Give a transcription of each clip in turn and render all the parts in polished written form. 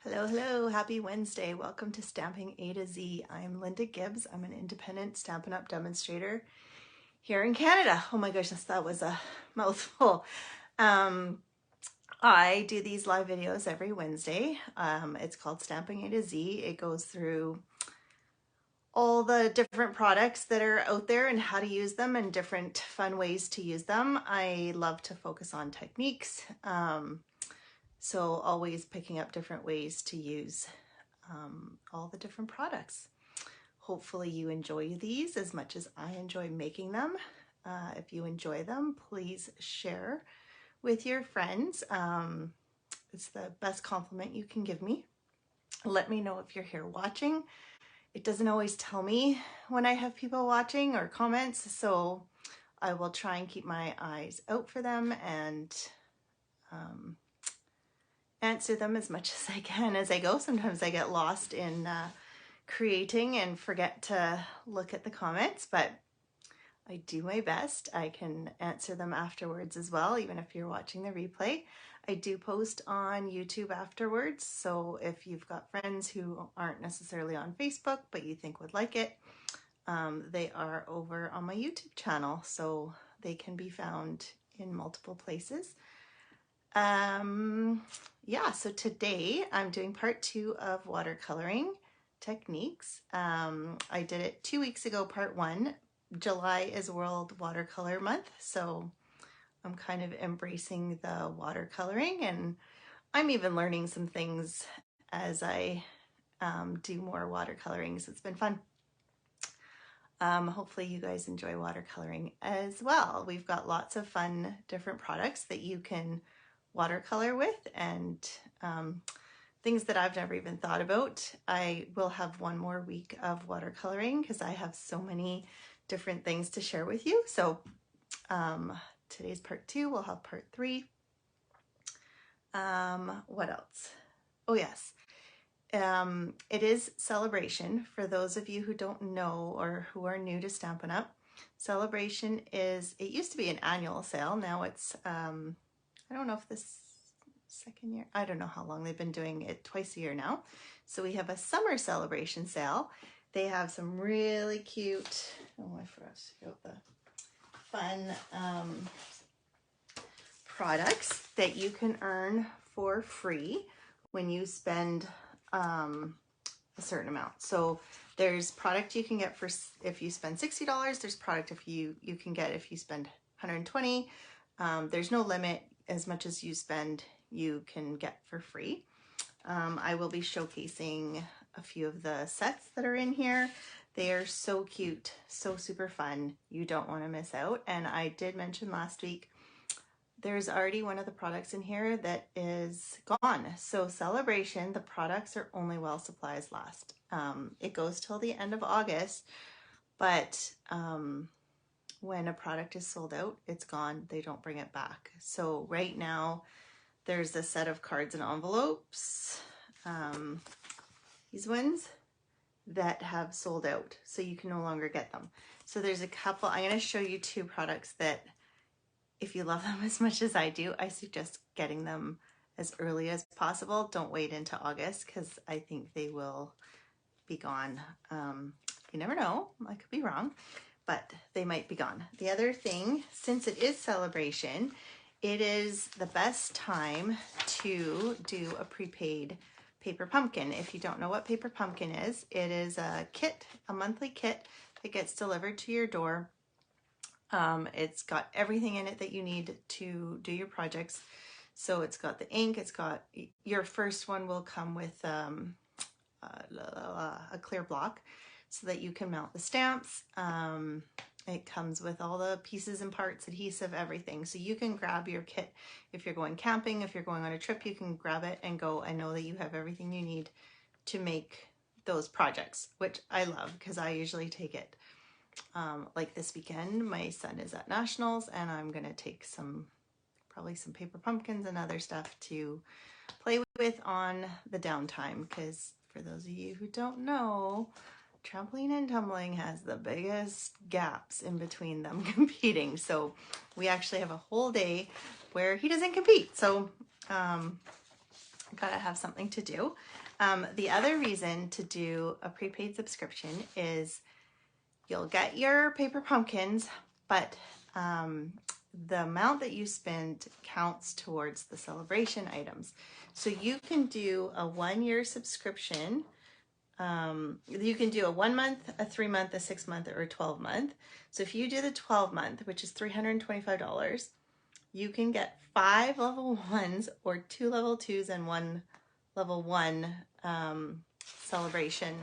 Hello, hello, happy Wednesday. Welcome to Stamping A to Z. I'm Linda Gibbs. I'm an independent Stampin' Up! Demonstrator here in Canada. Oh my goodness, that was a mouthful. I do these live videos every Wednesday. It's called Stamping A to Z. It goes through all the different products that are out there and how to use them and different fun ways to use them. I love to focus on techniques. So always picking up different ways to use all the different products. Hopefully you enjoy these as much as I enjoy making them. If you enjoy them, please share with your friends. It's the best compliment you can give me. Let me know if you're here watching. It doesn't always tell me when I have people watching or comments, so I will try and keep my eyes out for them and answer them as much as I can as I go. Sometimes I get lost in creating and forget to look at the comments, but I do my best. I can answer them afterwards as well, even if you're watching the replay. I do post on YouTube afterwards, so if you've got friends who aren't necessarily on Facebook but you think would like it, they are over on my YouTube channel, so they can be found in multiple places. Yeah, so today I'm doing part 2 of watercoloring techniques. I did it 2 weeks ago, part 1. July is World Watercolor Month, so I'm kind of embracing the watercoloring, and I'm even learning some things as I do more watercoloring, so it's been fun. Hopefully you guys enjoy watercoloring as well. We've got lots of fun different products that you can watercolor with and things that I've never even thought about. I will have one more week of watercoloring because I have so many different things to share with you. So today's part 2, we'll have part 3. What else? Oh yes, it is Celebration. For those of you who don't know or who are new to Stampin' Up, Celebration is, it used to be an annual sale. Now it's I don't know if this second year, I don't know how long they've been doing it, twice a year now. So we have a summer celebration sale. They have some really cute, oh, I forgot to show the fun products that you can earn for free when you spend a certain amount. So there's product you can get for if you spend $60. There's product if you can get if you spend $120. There's no limit. As much as you spend, you can get for free. I will be showcasing a few of the sets that are in here. They are so cute, so super fun. You don't want to miss out. And I did mention last week, there's already one of the products in here that is gone. So Celebration, the products are only while supplies last. It goes till the end of August, but when a product is sold out, it's gone. They don't bring it back. So right now, there's a set of cards and envelopes, these ones, that have sold out. So you can no longer get them. So there's a couple, I'm going to show you 2 products that if you love them as much as I do, I suggest getting them as early as possible. Don't wait into August because I think they will be gone. You never know, I could be wrong, but they might be gone. The other thing, since it is Celebration, it is the best time to do a prepaid paper pumpkin. If you don't know what paper pumpkin is, it is a kit, a monthly kit that gets delivered to your door. It's got everything in it that you need to do your projects. So it's got the ink, it's got, your first one will come with a clear block so that you can mount the stamps. It comes with all the pieces and parts, adhesive, everything. So you can grab your kit if you're going camping, if you're going on a trip, you can grab it and go and know that you have everything you need to make those projects, which I love because I usually take it. Like this weekend, my son is at Nationals and I'm gonna take probably some paper pumpkins and other stuff to play with on the downtime, because for those of you who don't know, trampoline and tumbling has the biggest gaps in between them competing. So we actually have a whole day where he doesn't compete. So gotta have something to do. The other reason to do a prepaid subscription is you'll get your paper pumpkins, but the amount that you spend counts towards the celebration items. So you can do a 1-year subscription. You can do a 1 month, a 3 month, a 6 month, or a 12 month. So if you do the 12 month, which is $325, you can get 5 level 1s or 2 level 2s and 1 level 1 celebration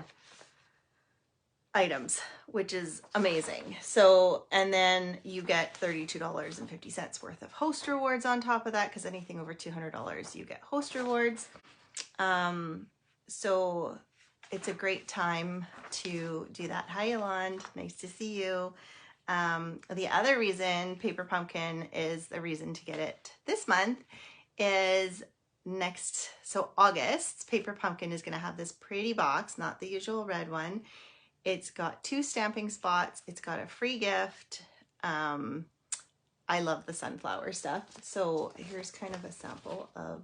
items, which is amazing. So, and then you get $32.50 worth of host rewards on top of that, because anything over $200 you get host rewards. So it's a great time to do that. Hi Yolande, nice to see you. The other reason Paper Pumpkin is the reason to get it this month is so August's Paper Pumpkin is going to have this pretty box, not the usual red one. It's got 2 stamping spots. It's got a free gift. I love the sunflower stuff. So here's kind of a sample of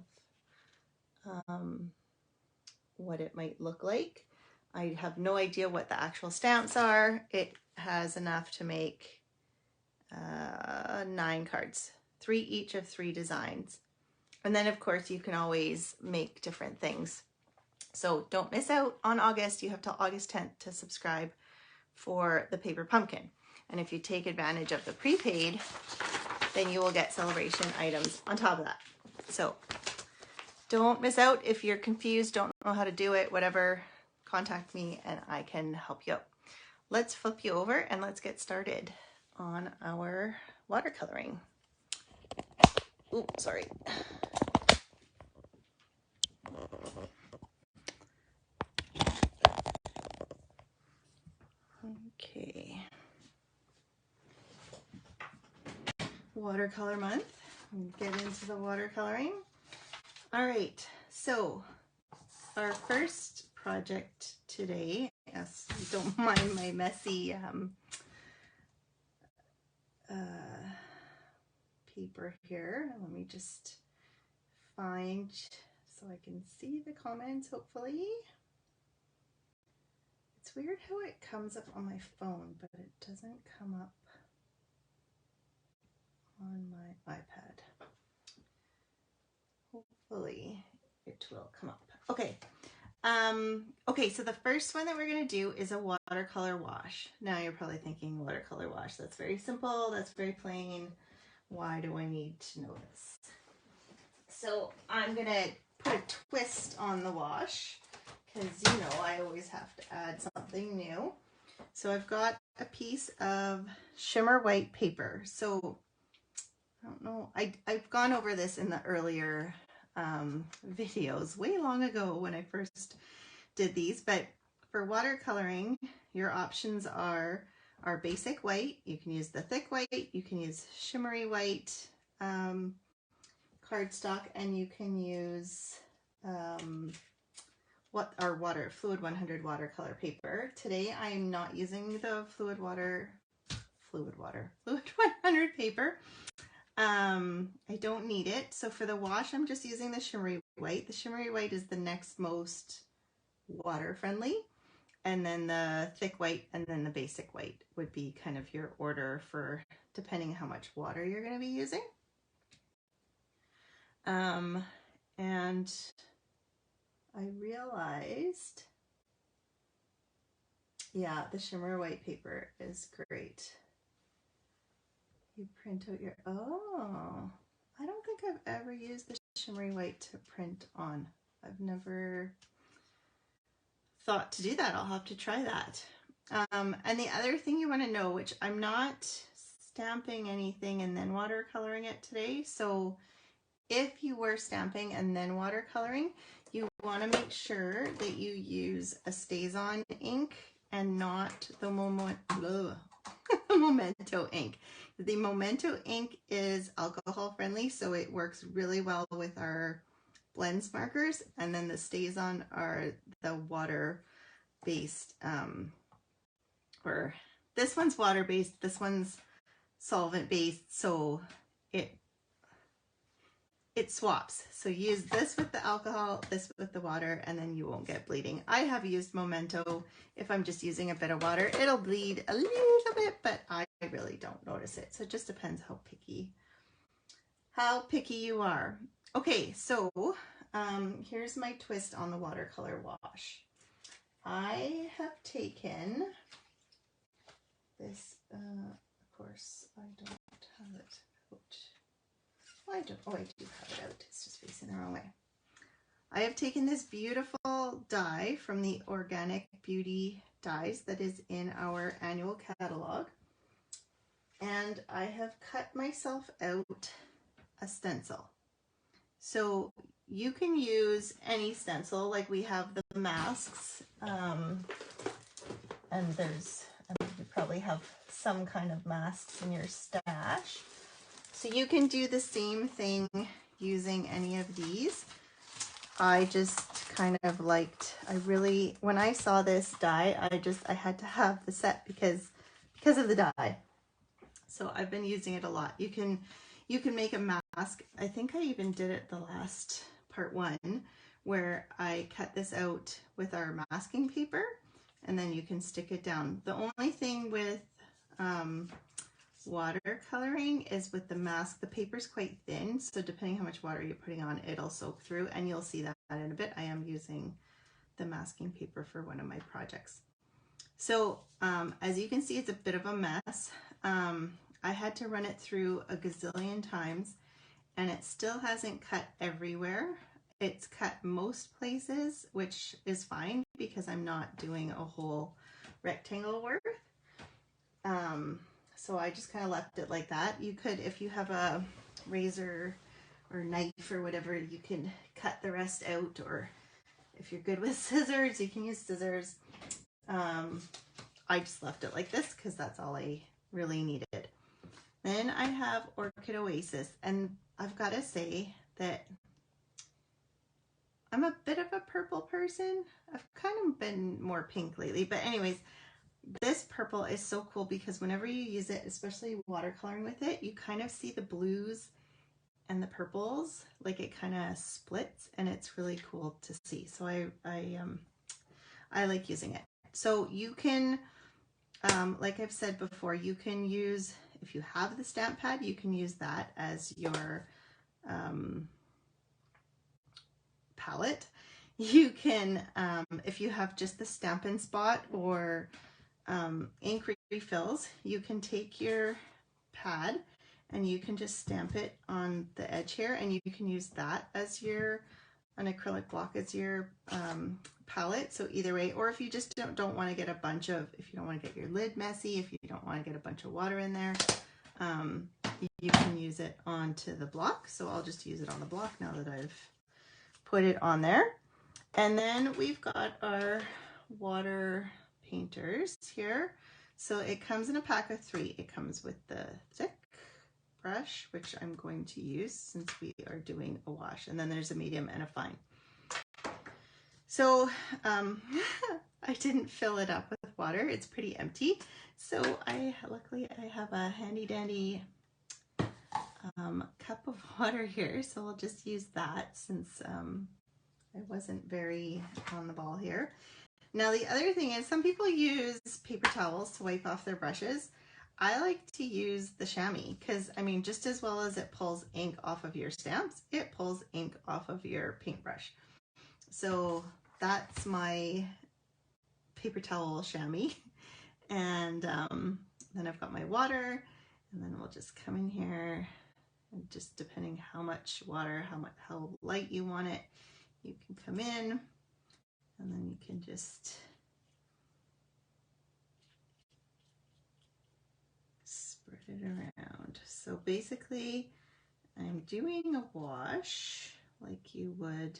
what it might look like. I have no idea what the actual stamps are. It has enough to make 9 cards, 3 each of 3 designs. And then of course you can always make different things. So don't miss out on August. You have till August 10th to subscribe for the Paper Pumpkin. And if you take advantage of the prepaid, then you will get celebration items on top of that. So don't miss out. If you're confused, don't know how to do it, whatever, contact me and I can help you out. Let's flip you over and let's get started on our watercoloring. Ooh, sorry. Okay. Watercolor month. Get into the watercoloring. All right, so our first project today, yes, don't mind my messy paper here. Let me just find so I can see the comments, hopefully. It's weird how it comes up on my phone, but it doesn't come up on my iPad. Hopefully it will come up. Okay. Okay, so the first one that we're going to do is a watercolor wash. Now you're probably thinking, watercolor wash, that's very simple, that's very plain. Why do I need to know this? So I'm going to put a twist on the wash because, you know, I always have to add something new. So I've got a piece of shimmer white paper. So I don't know, I've gone over this in the earlier videos way long ago when I first did these, but for watercoloring, your options are our basic white. You can use the thick white, you can use shimmery white cardstock, and you can use Fluid 100 watercolor paper. Today I am not using the Fluid 100 paper. I don't need it. So for the wash, I'm just using the shimmery white. The shimmery white is the next most water friendly. And then the thick white and then the basic white would be kind of your order for depending how much water you're going to be using. And I realized, yeah, the shimmer white paper is great. You print out your, oh, I don't think I've ever used the shimmery white to print on. I've never thought to do that. I'll have to try that. And the other thing you want to know, which I'm not stamping anything and then watercoloring it today. So if you were stamping and then watercoloring, you want to make sure that you use a StazOn ink and not the Memento ink. The Memento ink is alcohol friendly, so it works really well with our blends markers, and then the StazOn are the water-based, or this one's water-based, this one's solvent-based, so it swaps. So use this with the alcohol, this with the water, and then you won't get bleeding. I have used Memento. If I'm just using a bit of water, it'll bleed a little bit, but I really don't notice it. So it just depends how picky you are. Okay, so here's my twist on the watercolor wash. I have taken this, of course, I don't have it out. Well, I do have it out. It's just facing the wrong way. I have taken this beautiful dye from the Organic Beauty Dyes that is in our annual catalog. And I have cut myself out a stencil. So you can use any stencil, like we have the masks, and you probably have some kind of masks in your stash. So you can do the same thing using any of these. I just kind of liked, when I saw this dye, I had to have the set because of the dye. So I've been using it a lot. You can make a mask. I think I even did it the last part 1 where I cut this out with our masking paper and then you can stick it down. The only thing with watercoloring is with the mask, the paper's quite thin, so depending how much water you're putting on, it'll soak through, and you'll see that in a bit. I am using the masking paper for one of my projects. So as you can see, it's a bit of a mess. I had to run it through a gazillion times and it still hasn't cut everywhere. It's cut most places, which is fine because I'm not doing a whole rectangle worth. So I just kind of left it like that. You could, if you have a razor or knife or whatever, you can cut the rest out, or if you're good with scissors, you can use scissors. I just left it like this because that's all I really needed. Then I have Orchid Oasis, and I've got to say that I'm a bit of a purple person. I've kind of been more pink lately, but anyways, this purple is so cool because whenever you use it, especially watercoloring with it, you kind of see the blues and the purples, like it kind of splits, and it's really cool to see. So I like using it. So you can, like I've said before, you can use, if you have the stamp pad, you can use that as your palette. You can, if you have just the Stampin' Spot or ink refills, you can take your pad and you can just stamp it on the edge here, and you can use that as an acrylic block as your palette. So either way, or if you just don't want to get if you don't want to get your lid messy, if you don't want to get a bunch of water in there, you can use it onto the block. So I'll just use it on the block now that I've put it on there. And then we've got our water painters here. So it comes in a pack of 3. It comes with the thick brush, which I'm going to use since we are doing a wash, and then there's a medium and a fine. So I didn't fill it up with water. It's pretty empty. So luckily I have a handy dandy cup of water here. So I'll just use that since I wasn't very on the ball here. Now the other thing is, some people use paper towels to wipe off their brushes. I like to use the chamois because, I mean, just as well as it pulls ink off of your stamps, it pulls ink off of your paintbrush. So that's my paper towel chamois. And then I've got my water, and then we'll just come in here, and just depending how much water, how light you want it, you can come in, and then you can just spread it around. So basically, I'm doing a wash like you would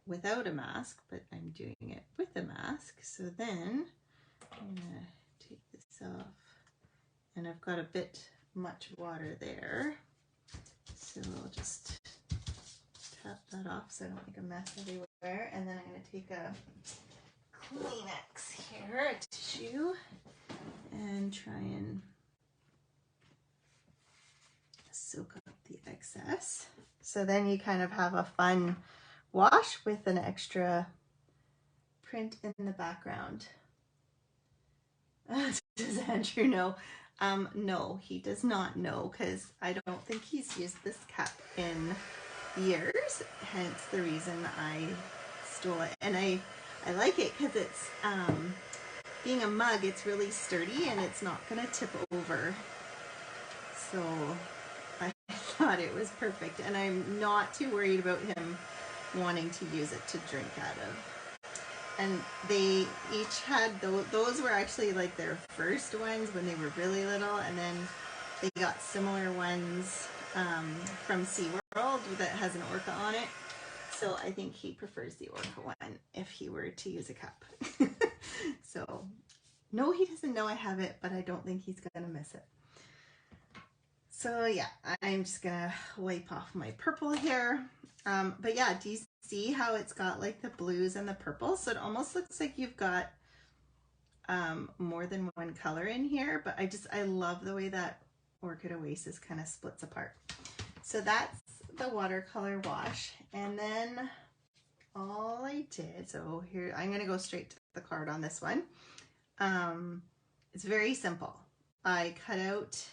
without a mask, but I'm doing it with a mask. So then I'm gonna take this off, and I've got a bit much water there. So I'll just tap that off so I don't make a mess everywhere. And then I'm gonna take a Kleenex here, a tissue, and try and soak up the excess. So then you kind of have a fun wash with an extra print in the background. Does Andrew know? No, he does not know, because I don't think he's used this cup in years, hence the reason I stole it. And I like it because it's being a mug, it's really sturdy and it's not gonna tip over, so I thought it was perfect, and I'm not too worried about him wanting to use it to drink out of. And they each had those were actually like their first ones when they were really little, and then they got similar ones from SeaWorld that has an orca on it. So I think he prefers the orca one if he were to use a cup. So no, he doesn't know I have it, but I don't think he's gonna miss it. So yeah, I'm just gonna wipe off my purple here. But yeah, do you see how it's got like the blues and the purple? So it almost looks like you've got more than one color in here, but I love the way that Orchid Oasis kind of splits apart. So that's the watercolor wash. And then all I did, so here, I'm gonna go straight to the card on this one. It's very simple. I cut out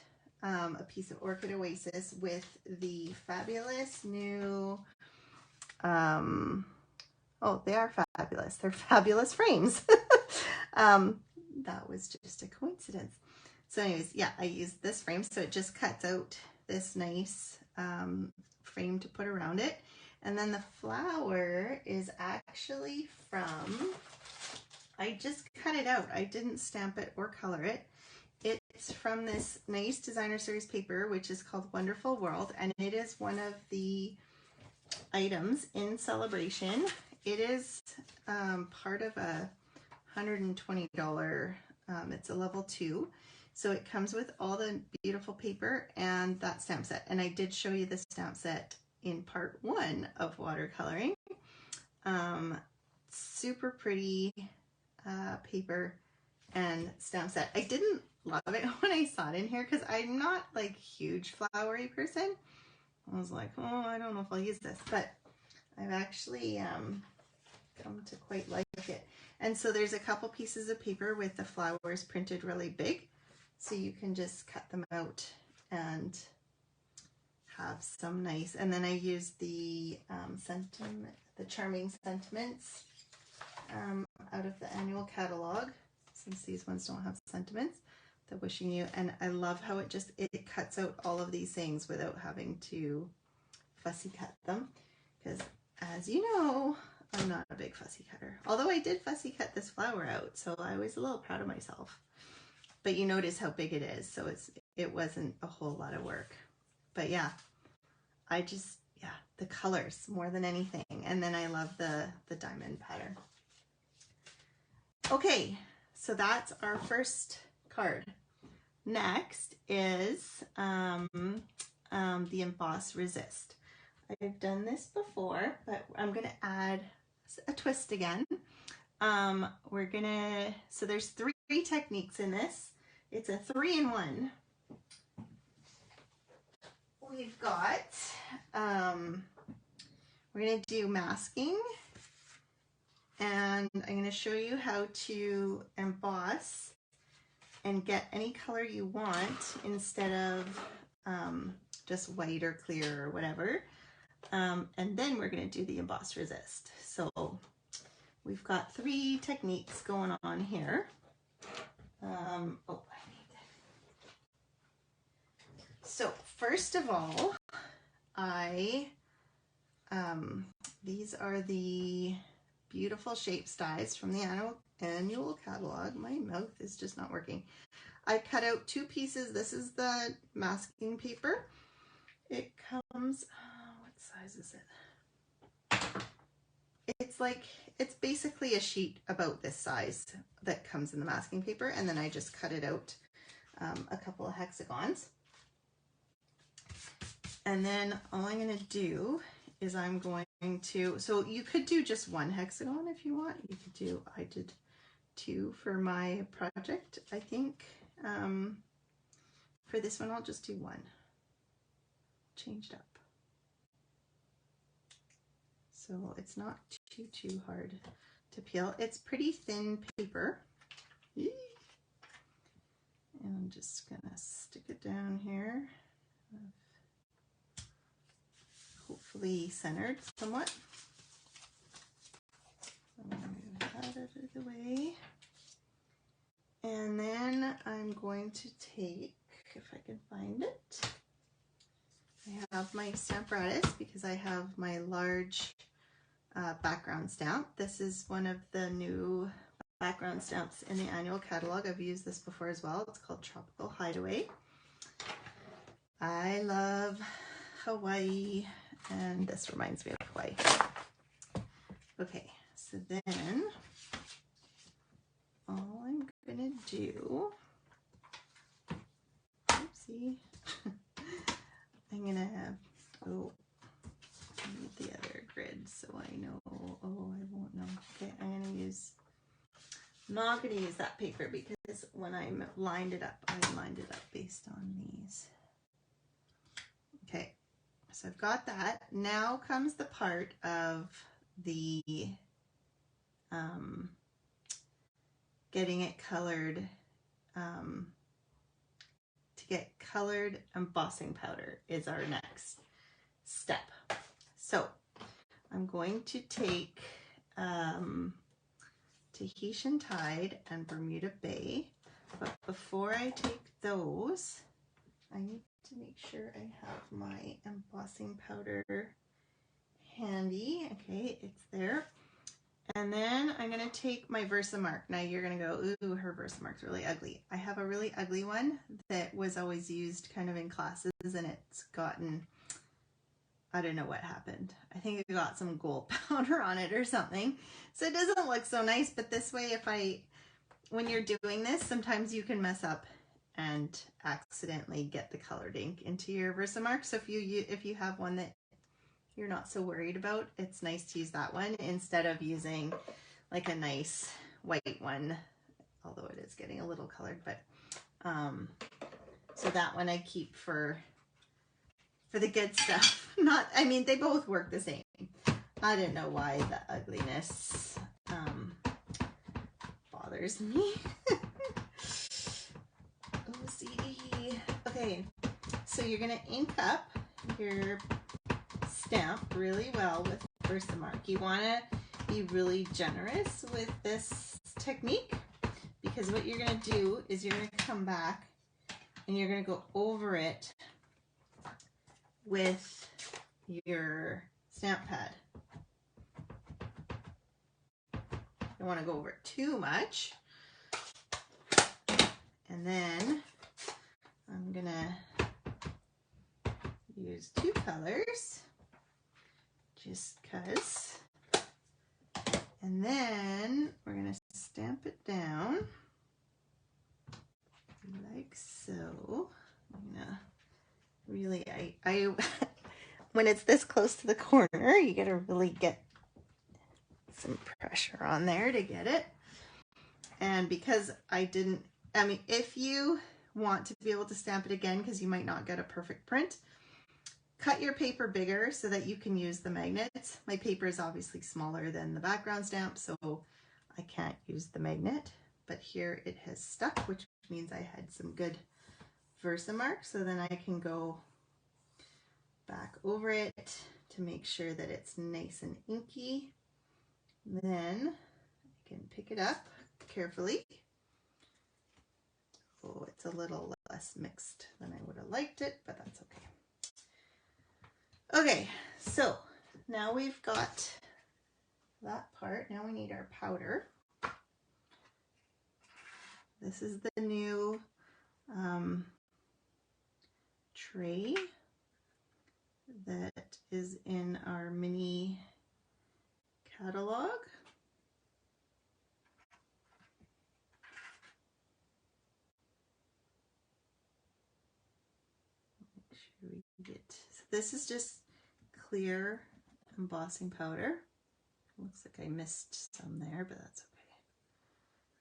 a piece of Orchid Oasis with the fabulous new, oh, they are fabulous. They're fabulous frames. That was just a coincidence. So anyways, yeah, I used this frame. So it just cuts out this nice frame to put around it. And then the flower is actually from, I just cut it out. I didn't stamp it or color it. It's from this nice designer series paper, which is called Wonderful World, and it is one of the items in Sale-a-bration. It is part of a $120, it's a level 2. So it comes with all the beautiful paper and that stamp set. And I did show you the stamp set in part 1 of watercoloring. Super pretty paper and stamp set. I didn't love it when I saw it in here because I'm not like huge flowery person. I was like, oh, I don't know if I'll use this, but I've actually come to quite like it. And so there's a couple pieces of paper with the flowers printed really big, so you can just cut them out and have some nice. And then I used the the Charming Sentiments out of the annual catalog, since these ones don't have sentiments. The Wishing You, and I love how it cuts out all of these things without having to fussy cut them, because as you know, I'm not a big fussy cutter, although I did fussy cut this flower out, so I was a little proud of myself. But you notice how big it is, so it wasn't a whole lot of work. But yeah, the colors more than anything, and then I love the diamond pattern. Okay, so that's our first card. Next is the Emboss Resist. I've done this before, but I'm going to add a twist again. So there's 3 techniques in this. It's a 3-in-1. We've got, we're going to do masking, and I'm going to show you how to emboss and get any color you want instead of just white or clear or whatever. And then we're going to do the Emboss Resist. So we've got 3 techniques going on here. So first of all, these are the beautiful shapes dies from the annual catalog. My mouth is just not working. I cut out 2 pieces. This is the masking paper. It comes, what size is it? It's basically a sheet about this size that comes in the masking paper, and then I just cut it out a couple of hexagons. And then all I'm going to do is I'm going to, so you could do just 1 hexagon if you want. You could do, I did 2 for my project, I think. For this one, I'll just do 1. Changed up. So it's not too hard to peel. It's pretty thin paper. And I'm just gonna stick it down here. Hopefully centered somewhat. I'm gonna move that out of the way. And then I'm going to take, if I can find it, I have my Stampratus because I have my large background stamp. This is one of the new background stamps in the annual catalog. I've used this before as well. It's called Tropical Hideaway. I love Hawaii, and this reminds me of Hawaii. Okay, so then all I'm gonna do, oopsie, I'm gonna have, oh, I need the other grid so I know, oh, I won't know. Okay, I'm gonna use, I'm not gonna use that paper because when I lined it up, I lined it up based on these. Okay, so I've got that. Now comes the part of the getting it colored, to get colored embossing powder is our next step. So I'm going to take Tahitian Tide and Bermuda Bay, but before I take those, I need to make sure I have my embossing powder handy. Okay, it's there. And then I'm going to take my Versamark. Now you're going to go, ooh, her Versamark's really ugly. I have a really ugly one that was always used kind of in classes, and it's gotten, I don't know what happened. I think it got some gold powder on it or something. So it doesn't look so nice, but this way, when you're doing this, sometimes you can mess up and accidentally get the colored ink into your Versamark. So if you have one that you're not so worried about, it's nice to use that one instead of using like a nice white one, although it is getting a little colored. But so that one I keep for the good stuff. I mean, they both work the same. I don't know why the ugliness bothers me. OCD. Okay, so you're gonna ink up your stamp really well with Versamark. You want to be really generous with this technique because what you're going to do is you're going to come back and you're going to go over it with your stamp pad. You don't want to go over it too much. And then I'm going to use 2 colors. Just cause. And then we're gonna stamp it down like so. I'm gonna really, I when it's this close to the corner, you gotta really get some pressure on there to get it. And because if you want to be able to stamp it again, because you might not get a perfect print, cut your paper bigger so that you can use the magnets. My paper is obviously smaller than the background stamp, so I can't use the magnet, but here it has stuck, which means I had some good Versamark, so then I can go back over it to make sure that it's nice and inky. Then I can pick it up carefully. Oh, it's a little less mixed than I would have liked it, but that's okay. Okay, so now we've got that part. Now we need our powder. This is the new tray that is in our mini catalog. Make sure we get, so this is just clear embossing powder. Looks like I missed some there, but that's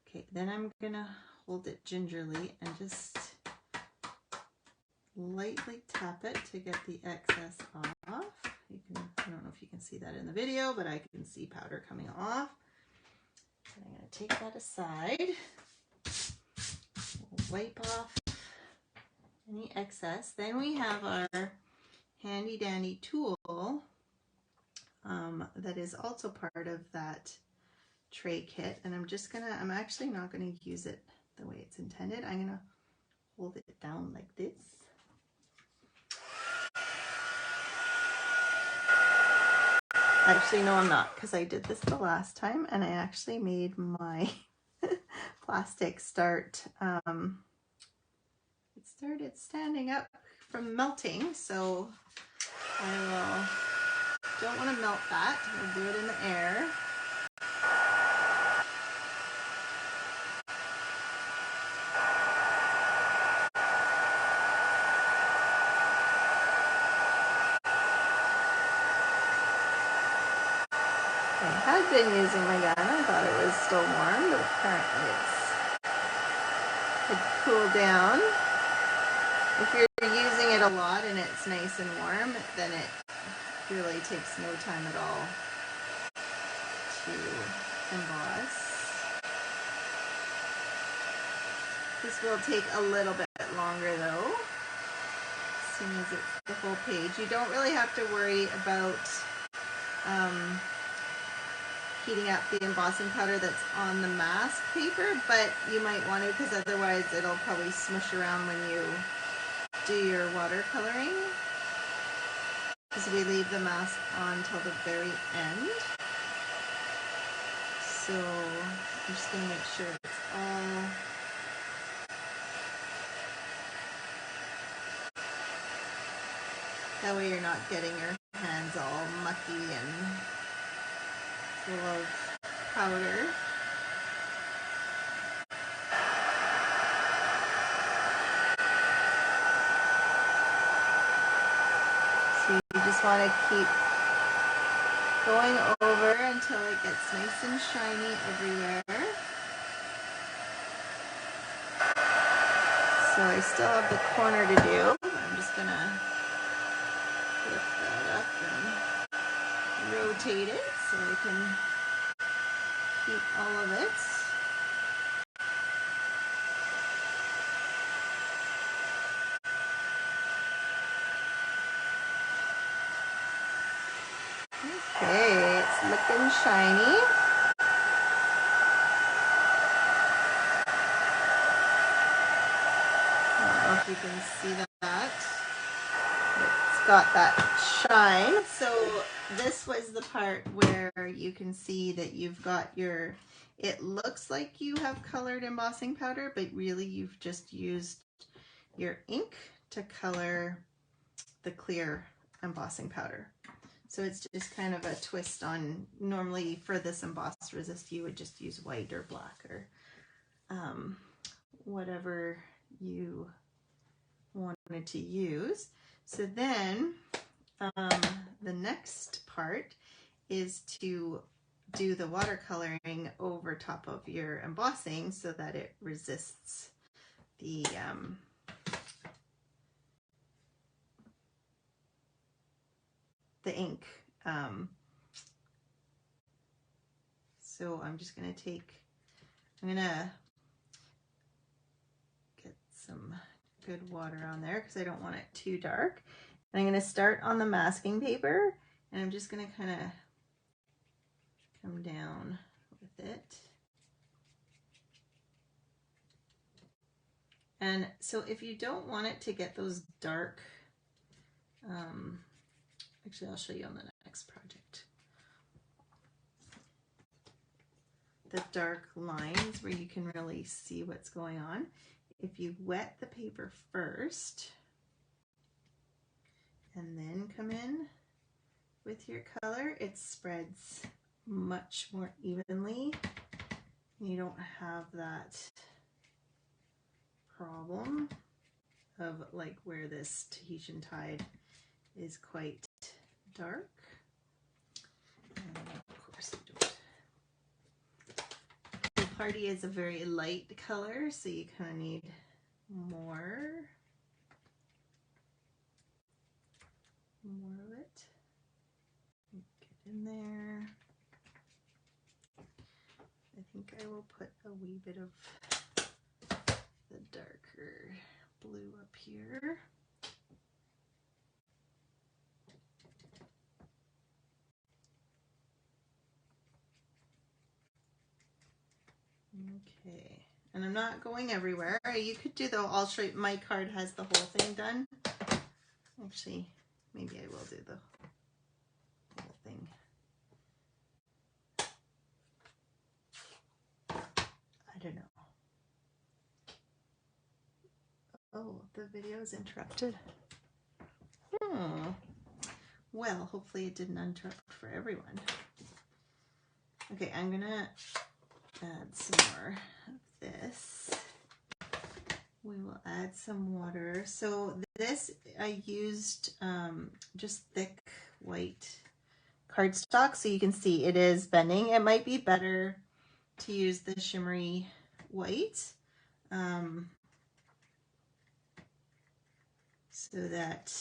Okay, then I'm gonna hold it gingerly and just lightly tap it to get the excess off. I don't know if you can see that in the video, but I can see powder coming off. And I'm gonna take that aside, wipe off any excess. Then we have our handy dandy tool that is also part of that tray kit, and I'm actually not gonna use it the way it's intended. I'm gonna hold it down like this. Actually, no, I'm not, because I did this the last time and I actually made my plastic start, it started standing up from melting, so don't want to melt that. We'll do it in the air. I had been using my gun. I thought it was still warm, but apparently had cooled down. If you're using it a lot and it's nice and warm, then it really takes no time at all to emboss. This will take a little bit longer though, as soon as it's the whole page. You don't really have to worry about heating up the embossing powder that's on the mask paper, but you might want to, because otherwise it'll probably smush around when you do your watercoloring, because we leave the mask on till the very end. So I'm just going to make sure it's all that way you're not getting your hands all mucky and full of powder. So you just want to keep going over until it gets nice and shiny everywhere. So I still have the corner to do. I'm just going to lift that up and rotate it so I can keep all of it. Okay, it's looking shiny. I don't know if you can see that. It's got that shine. So this was the part where you can see that you've got your, it looks like you have colored embossing powder, but really you've just used your ink to color the clear embossing powder. So it's just kind of a twist on, normally for this embossed resist you would just use white or black or whatever you wanted to use. So then the next part is to do the watercoloring over top of your embossing so that it resists the ink. So I'm just going to I'm going to get some good water on there because I don't want it too dark. And I'm going to start on the masking paper, and I'm just going to kind of come down with it. And so if you don't want it to get those dark, actually I'll show you on the next project, the dark lines where you can really see what's going on. If you wet the paper first and then come in with your color, it spreads much more evenly. You don't have that problem of like where this Tahitian tide is quite dark. And of course I don't Party is a very light color, so you kind of need more of it. Get in there. I think I will put a wee bit of the darker blue up here. Okay, and I'm not going everywhere. You could do though, I'll show you, my card has the whole thing done. Actually, maybe I will do the whole thing. I don't know. Oh, the video is interrupted. Well, hopefully it didn't interrupt for everyone. Okay, I'm gonna add some more of this. We will add some water. So this, I used just thick white cardstock, so you can see it is bending. It might be better to use the shimmery white so that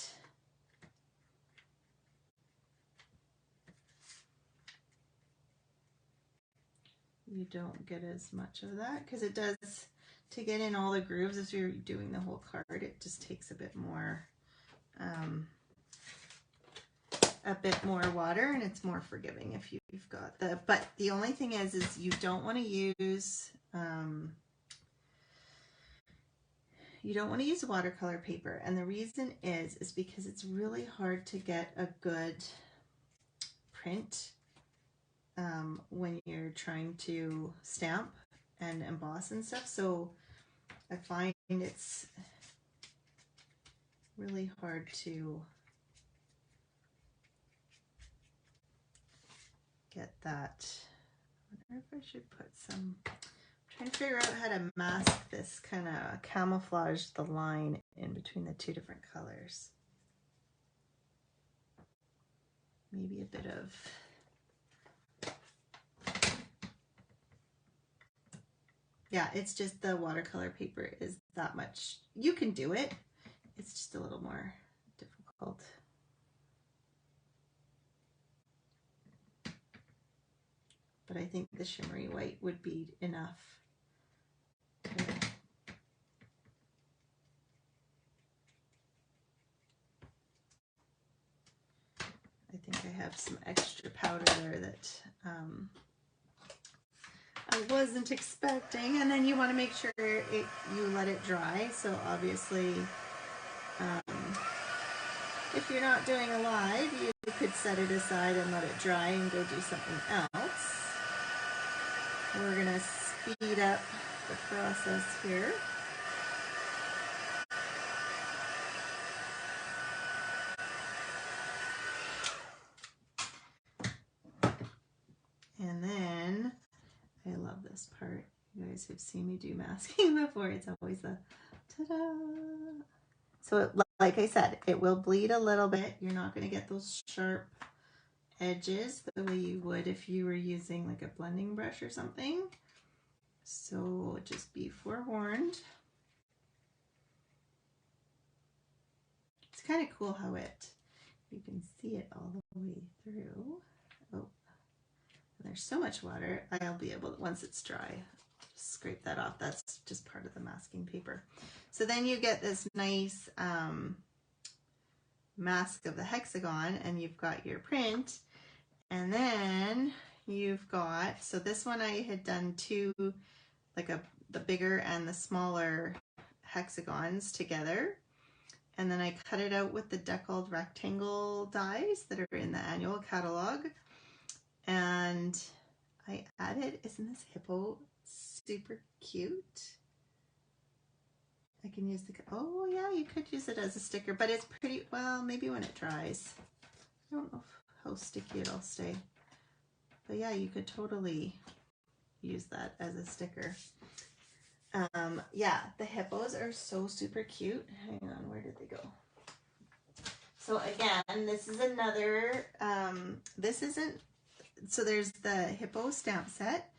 you don't get as much of that, because it does, to get in all the grooves as you're doing the whole card, it just takes a bit more water, and it's more forgiving if you've got the, but the only thing is you don't want to use watercolor paper, and the reason is because it's really hard to get a good print when you're trying to stamp and emboss and stuff. So I find it's really hard to get that. I wonder if I should put some, I'm trying to figure out how to mask this, kind of camouflage the line in between the two different colors. Maybe a bit of, yeah, it's just the watercolor paper is that much. You can do it. It's just a little more difficult. But I think the shimmery white would be enough. I think I have some extra powder there that I wasn't expecting. And then you want to make sure you let it dry. So obviously, if you're not doing a live, you could set it aside and let it dry and go do something else. We're going to speed up the process here. And then, I love this part. You guys have seen me do masking before. It's always a ta-da. So like I said, it will bleed a little bit. You're not going to get those sharp edges the way you would if you were using like a blending brush or something. So just be forewarned. It's kind of cool how you can see it all the way through. Oh, there's so much water. I'll be able to, once it's dry, just scrape that off. That's just part of the masking paper. So then you get this nice mask of the hexagon, and you've got your print. And then you've got, so this one I had done two, like the bigger and the smaller hexagons together. And then I cut it out with the deckled rectangle dies that are in the annual catalog. And I added, isn't this hippo super cute? I can use the, oh yeah, you could use it as a sticker, but it's pretty, well, maybe when it dries. I don't know how sticky it'll stay. But yeah, you could totally use that as a sticker. Yeah, the hippos are so super cute. Hang on, where did they go? So again, this is another, this isn't, so there's the hippo stamp set,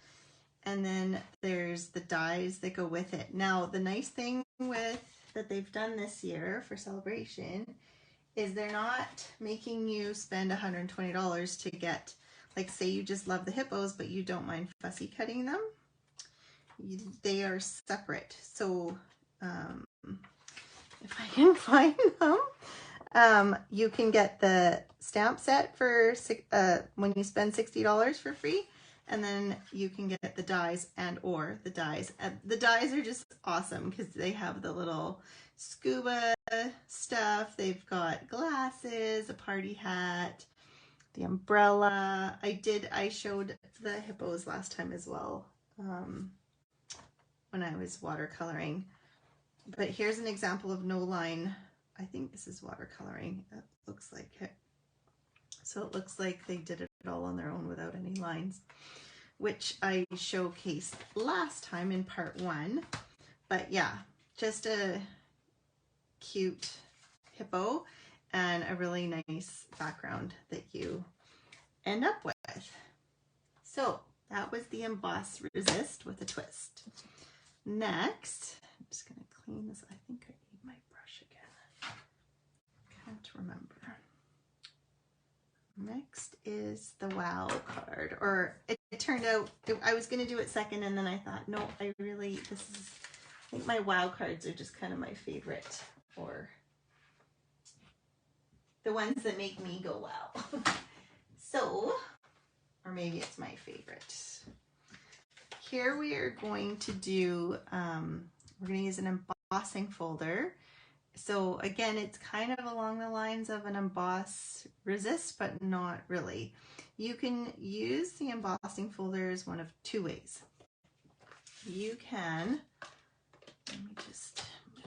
and then there's the dies that go with it. Now, the nice thing with that they've done this year for Sale-a-bration is they're not making you spend $120 to get, like, say you just love the hippos, but you don't mind fussy cutting them. They are separate. So if I can find them, you can get the stamp set for when you spend $60 for free, and then you can get the dies or the dies. The dies are just awesome because they have the little scuba stuff. They've got glasses, a party hat, the umbrella. I showed the hippos last time as well when I was watercoloring. But here's an example of no line. I think this is watercoloring. That looks like it. So it looks like they did it all on their own without any lines, which I showcased last time in part 1. But yeah, just a cute hippo and a really nice background that you end up with. So that was the Emboss Resist with a twist. Next, I'm just going to clean this. I think I need my brush again. Can't remember. Next is the wow card, or it turned out I was going to do it second, and then I thought, no, I think my wow cards are just kind of my favorite, or the ones that make me go wow. So, or maybe it's my favorite. Here we are going to do, we're going to use an embossing folder. So again, it's kind of along the lines of an emboss resist, but not really. You can use the embossing folder as one of 2 ways. You can, let me just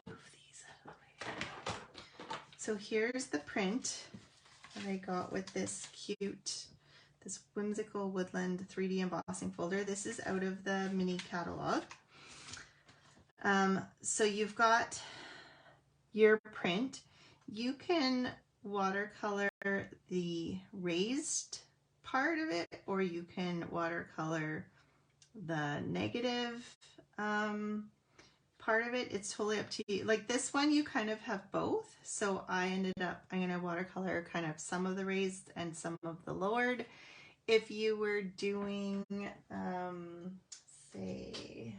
move these out of the way. So here's the print that I got with this this whimsical woodland 3D embossing folder. This is out of the mini catalog. So you've got your print. You can watercolor the raised part of it, or you can watercolor the negative part of it. It's totally up to you. Like this one, you kind of have both. So I'm going to watercolor kind of some of the raised and some of the lowered. If you were doing, say,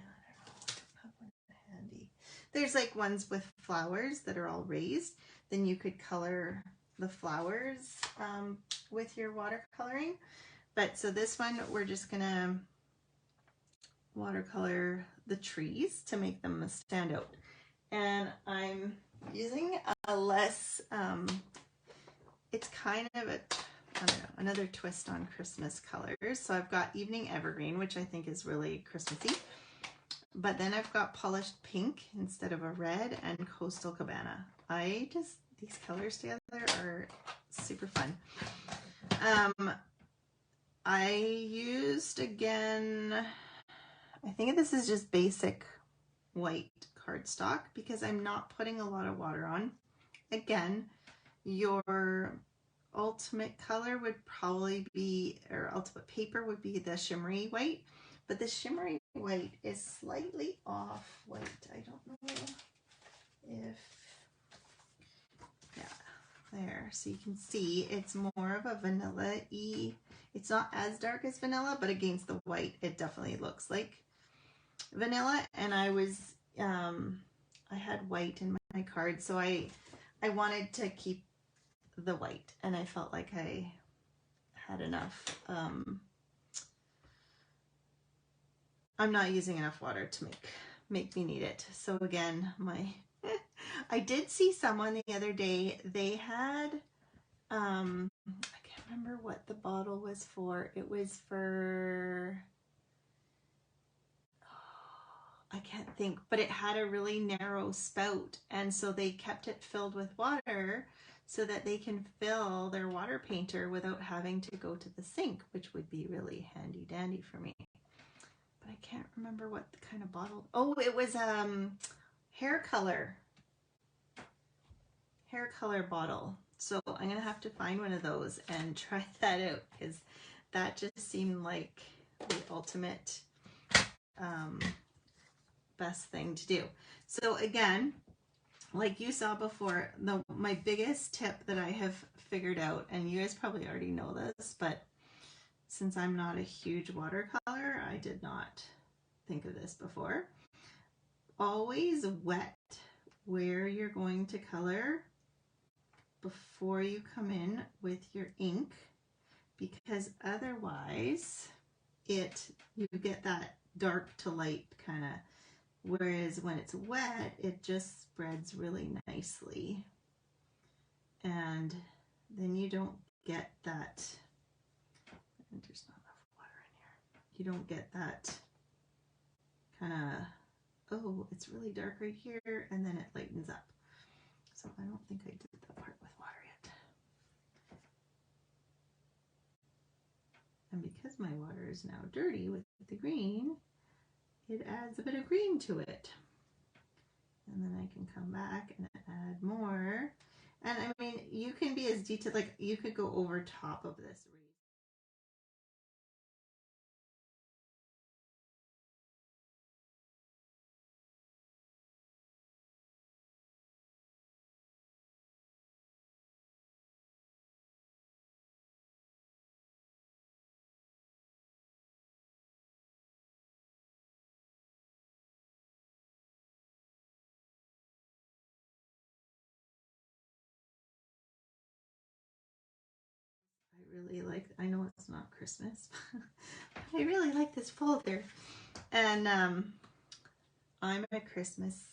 there's like ones with flowers that are all raised, then you could color the flowers with your watercoloring. But so this one, we're just gonna watercolor the trees to make them stand out. And I'm using a less, it's kind of a, I don't know, another twist on Christmas colors. So I've got Evening Evergreen, which I think is really Christmassy. But then I've got Polished Pink instead of a red, and Coastal Cabana. These colors together are super fun. I used, again, I think this is just basic white cardstock because I'm not putting a lot of water on. Again, your ultimate color would probably be, or ultimate paper would be the shimmery white. But the shimmery white is slightly off white. I don't know if, yeah, there. So you can see it's more of a vanilla-y. It's not as dark as vanilla, but against the white, it definitely looks like vanilla. And I had white in my card, so I wanted to keep the white, and I felt like I had enough. I'm not using enough water to make me need it. So again, I did see someone the other day, they had, I can't remember what the bottle was for. It was for, I can't think, but it had a really narrow spout. And so they kept it filled with water so that they can fill their water painter without having to go to the sink, which would be really handy dandy for me. But I can't remember what the kind of bottle. Oh, it was hair color bottle. So I'm gonna have to find one of those and try that out, because that just seemed like the ultimate best thing to do. So again, like you saw before, my biggest tip that I have figured out, and you guys probably already know this, but since I'm not a huge watercolor, I did not think of this before. Always wet where you're going to color before you come in with your ink, because otherwise you get that dark to light kind of, whereas when it's wet it just spreads really nicely, and then you don't get that, and there's not enough water in here, you don't get that kind of, oh, it's really dark right here, and then it lightens up. So I don't think I did that part with water yet. And because my water is now dirty with the green, it adds a bit of green to it. And then I can come back and add more. And I mean, you can be as detailed, like you could go over top of this. I really like, I know it's not Christmas, but I really like this folder. And I'm a Christmas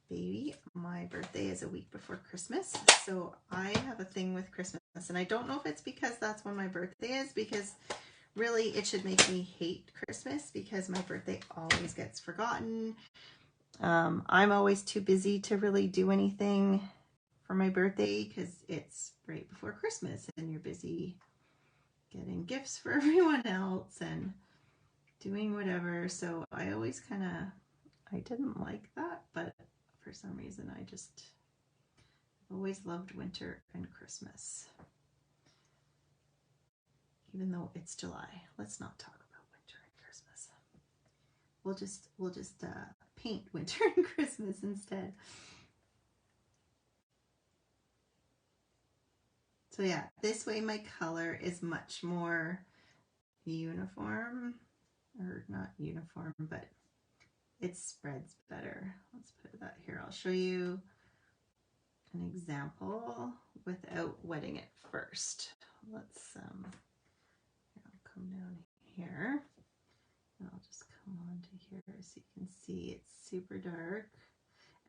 baby. My birthday is a week before Christmas, so I have a thing with Christmas, and I don't know if it's because that's when my birthday is, because really it should make me hate Christmas because my birthday always gets forgotten. I'm always too busy to really do anything for my birthday because it's right before Christmas and you're busy getting gifts for everyone else and doing whatever. So I always kind of, I didn't like that, but for some reason I just always loved winter and Christmas. Even though it's July, let's not talk about winter and Christmas. We'll just paint winter and Christmas instead. So yeah, this way my color is much more uniform, or not uniform, but it spreads better. Let's put that here. I'll show you an example without wetting it first. Let's I'll come down here and I'll just come on to here so you can see it's super dark.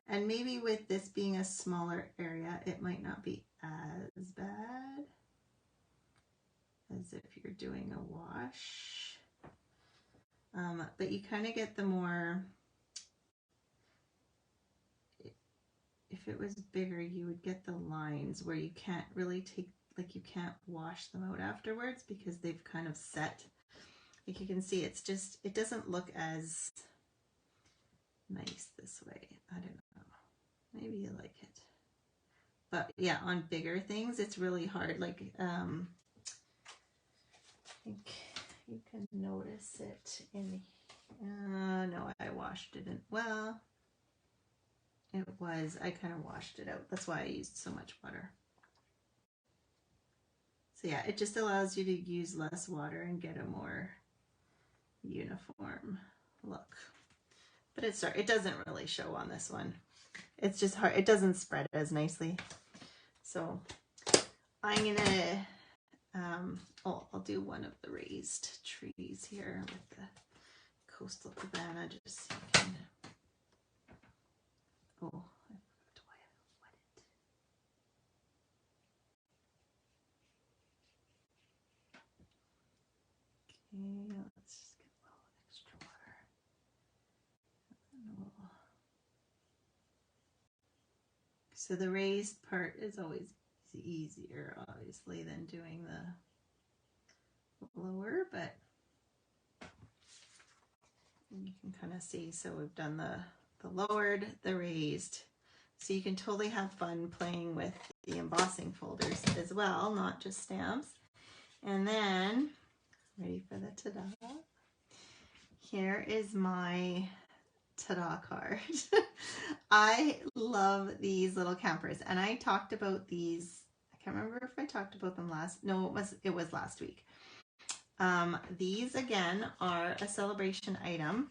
And maybe with this being a smaller area, it might not be as bad as if you're doing a wash. But you kind of get the more, if it was bigger, you would get the lines where you can't really take, like you can't wash them out afterwards because they've kind of set. Like you can see, it's just, it doesn't look as nice this way. I don't know. Maybe you like it. But yeah, on bigger things, it's really hard. Like, I think you can notice it in, no, I washed it in, well, it was, I kind of washed it out. That's why I used so much water. So yeah, it just allows you to use less water and get a more uniform look. But it doesn't really show on this one. It's just hard. It doesn't spread as nicely. So I'm gonna, I'll do one of the raised trees here with the coastal cabana just so you can, oh, I forgot to wet it. Okay, let's just get a little extra water. So the raised part is always easier, obviously, than doing the lower, but you can kind of see. So we've done the lowered, the raised. So you can totally have fun playing with the embossing folders as well, not just stamps. And then, ready for the ta-da? Here is my ta-da card. I love these little campers, and I talked about these. I can't remember if I talked about them last. No, it was last week. These again are a celebration item.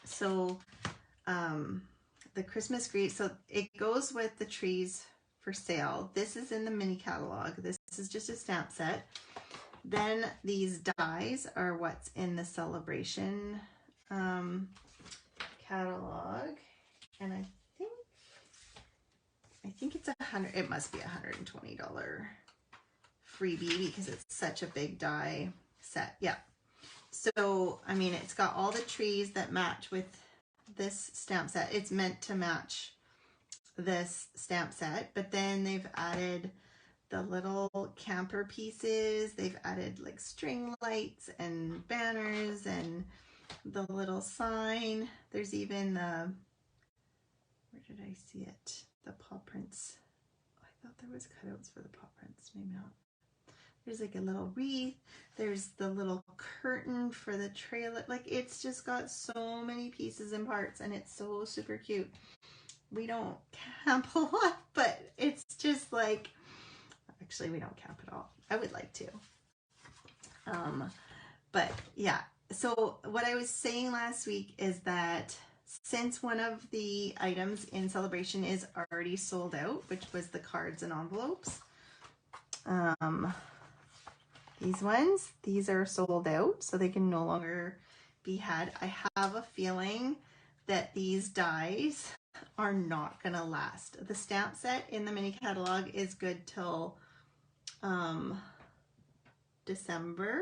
So the Christmas tree, so it goes with the trees for sale. This is in the mini catalog. This is just a stamp set. Then these dies are what's in the celebration catalog, and I think it's it must be $120 freebie because it's such a big die set. Yeah. So, I mean, it's got all the trees that match with this stamp set. It's meant to match this stamp set, but then they've added the little camper pieces. They've added like string lights and banners and the little sign. There's even the, where did I see it? The paw prints. I thought there was cutouts for the paw prints, maybe not. There's like a little wreath. There's the little curtain for the trailer. Like, it's just got so many pieces and parts, and it's so super cute. We don't camp a lot, but it's just like, actually we don't camp at all. I would like to. But yeah, so what I was saying last week is that since one of the items in celebration is already sold out, which was the cards and envelopes, these are sold out, so they can no longer be had. I have a feeling that these dies are not gonna last. The stamp set in the mini catalog is good till December.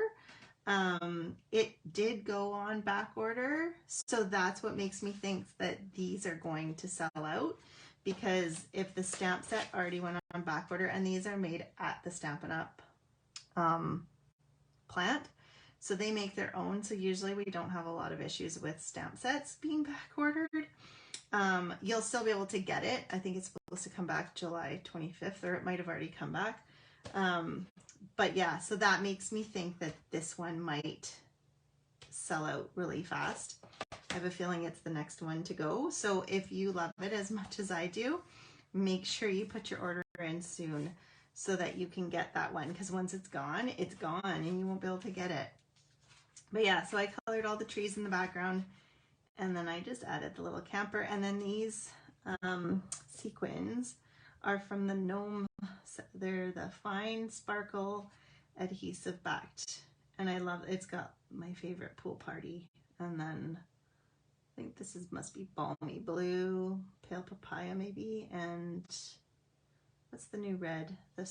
It did go on back order, so that's what makes me think that these are going to sell out, because if the stamp set already went on back order, and these are made at the Stampin' Up plant, so they make their own, so usually we don't have a lot of issues with stamp sets being back ordered. You'll still be able to get it. I think it's supposed to come back July 25th, or it might have already come back. But yeah, so that makes me think that this one might sell out really fast. I have a feeling it's the next one to go. So if you love it as much as I do, make sure you put your order in soon so that you can get that one, because once it's gone and you won't be able to get it. But yeah, so I colored all the trees in the background, and then I just added the little camper, and then these sequins are from the gnome. They're the fine sparkle adhesive backed, and I love, it's got my favorite pool party, and then I think this must be balmy blue, pale papaya maybe, and what's the new red? The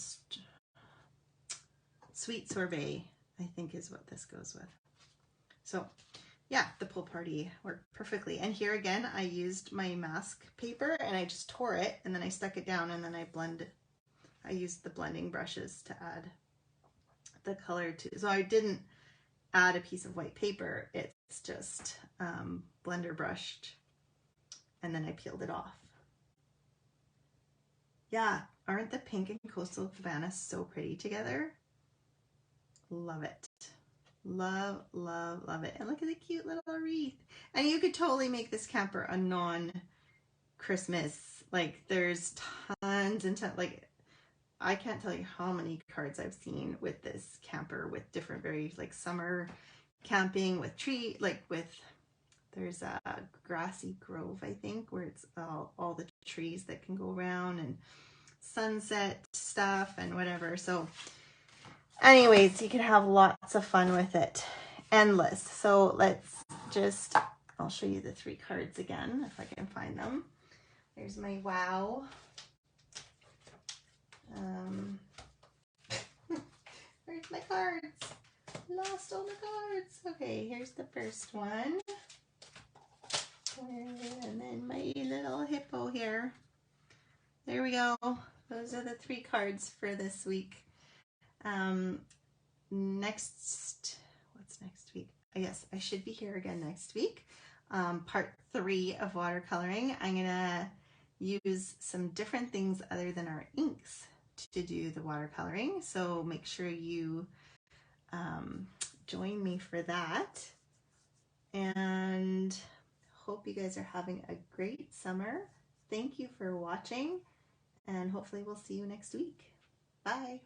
sweet sorbet, I think, is what this goes with. So yeah, the pool party worked perfectly. And here again, I used my mask paper and I just tore it, and then I stuck it down, and then I used the blending brushes to add the color to. So I didn't add a piece of white paper. It's just blender brushed, and then I peeled it off. Yeah, aren't the pink and coastal cabana so pretty together? Love it. Love, love, love it. And look at the cute little wreath. And you could totally make this camper a non-Christmas. Like, there's tons and tons. Like, I can't tell you how many cards I've seen with this camper, with different very, like, summer camping with tree, like with, there's a grassy grove, I think, where it's all the trees that can go around, and sunset stuff and whatever. So anyways, you can have lots of fun with it. Endless. So let's just, I'll show you the 3 cards again, if I can find them. There's my wow. Where's my cards? Lost all the cards. Okay, here's the first one. And then my little hippo here. There we go. Those are the 3 cards for this week. What's next week? Yes, I should be here again next week. Part 3 of watercoloring. I'm gonna use some different things other than our inks to do the watercoloring, so make sure you join me for that. and hope you guys are having a great summer. Thank you for watching, and hopefully we'll see you next week. Bye.